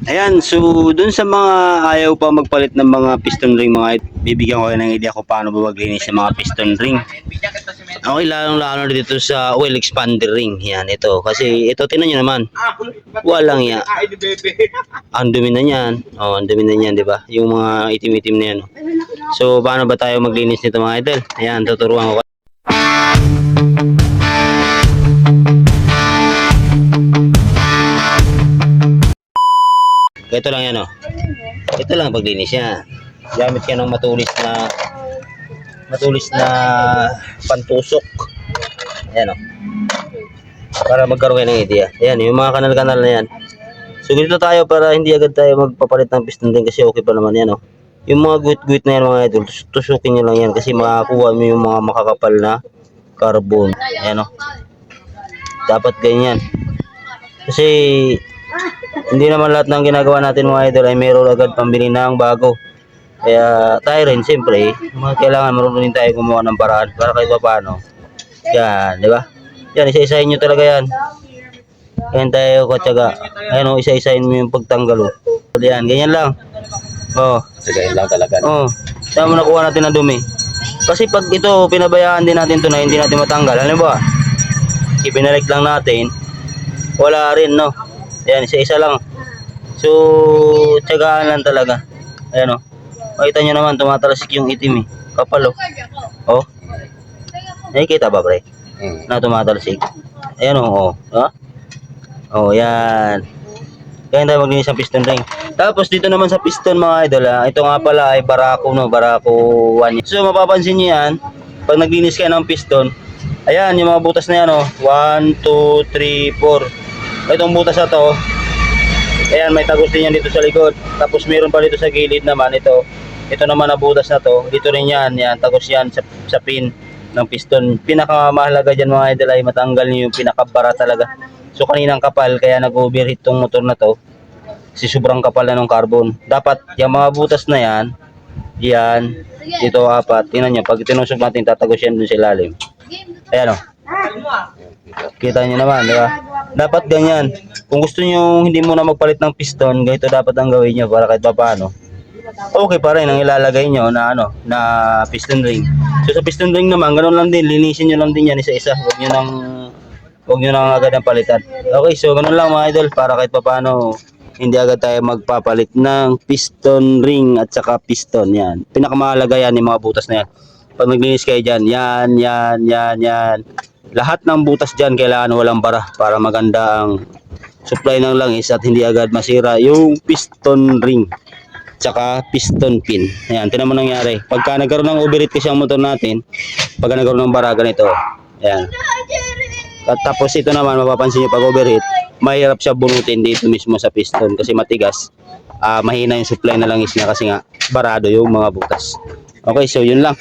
Ayan, so dun sa mga ayaw pa magpalit ng mga piston ring, mga bibigyan ko kayo ng idea kung paano ba maglinis sa mga piston ring. Okay, lalong-lalo dito sa oil expander ring. Yan, ito. Kasi ito, tinan nyo naman. Walang ya. Ang dumi na yan. Oh, ang dumi na yan, di ba? Yung mga itim-itim na yan. Oh. So, paano ba tayo maglinis nito mga idol? Ayan, tuturuan ko. Ito lang yan, oh. Ito lang paglinis yan. Gamit ka ng matulis na pantusok. Ayan, oh. Para magkaroon kayo ng idea. Ayan, yung mga kanal-kanal na yan. So, dito tayo para hindi agad tayo magpapalit ng piston din kasi okay pa naman yan, oh. Yung mga guwit-guwit na yan mga idol, tusukin nyo lang yan kasi makakuha mo yung mga makakapal na carbon. Ayan, oh. Dapat ganyan. Kasi hindi naman lahat ng ginagawa natin mga idol ay meron agad pambili ng bago. Kaya tayo rin siyempre, kailangan marunong din tayo gumawa ng paraan para kahit pa paano. Yan, di ba? Yan, isa-isahin nyo talaga yan. Yan tayo katsaga. Ayun, isa-isahin mo yung pagtanggal. Oh. Yan, ganyan lang. Oh. Sige, lang talaga. Oh. Saan mo nakuha natin ng dumi? Kasi pag ito, pinabayaan din natin ito na hindi natin matanggal. Ano ba? Ipinalik lang natin. Wala rin, no? Yan, isa-isa lang. So, tsagaan lang talaga. Ayan, oh. Makita nyo naman, tumatalsik yung itim, eh. Kapal, oh. Oh. Nakikita ba, pre? Na tumatalsik. Ayan, oh. Oh. Oh, yan. Kaya tayo maglinis ng piston ring. Tapos, dito naman sa piston, mga idol, ito nga pala ay Barako, no? Barako 1. So, mapapansin nyo yan. Pag naglinis kayo ng piston, ayan, yung mga butas na yan, oh. 1, 2, 3, 4. Itong butas na to, ayan, may tagos din yan dito sa likod. Tapos meron pa dito sa gilid naman ito. Ito naman na butas na to, dito rin yan, tagos yan sa pin ng piston. Pinakamahalaga dyan mga idol ay matanggal niyo yung pinakabara talaga. So kaninang kapal, kaya nag-overheat tong motor na to. Kasi sobrang kapal na ng carbon. Dapat yung mga butas na yan, dito apat. Tingnan nyo, pag tinusok natin, tatagos yan dun sa ilalim. Ayan, o. Kita nyo naman, di ba? Dapat ganyan. Kung gusto nyo hindi mo na magpalit ng piston, ganito dapat ang gawin nyo para kahit paano. Okay pa rin ang ilalagay nyo na na piston ring. So sa piston ring naman, ganoon lang din, linisin nyo lang din yan isa-isa. Huwag nyo nang agad ang palitan. Okay, so ganoon lang mga idol para kahit paano hindi agad tayo magpapalit ng piston ring at saka piston. Yan. Pinakamahalaga yan yung mga butas na yan. Pag naglinis kayo dyan, yan. Lahat ng butas dyan kailangan walang bara para maganda ang supply ng langis at hindi agad masira yung piston ring tsaka piston pin. Ayan, tinan mo nangyari. Pagka nagkaroon ng overheat kasi ang motor natin, pagka nagkaroon ng bara ganito. Ayan. At tapos ito naman, mapapansin nyo pag overheat, mahirap siya bunutin dito mismo sa piston kasi matigas. Mahina yung supply na langis niya kasi nga barado yung mga butas. Okay, so yun lang.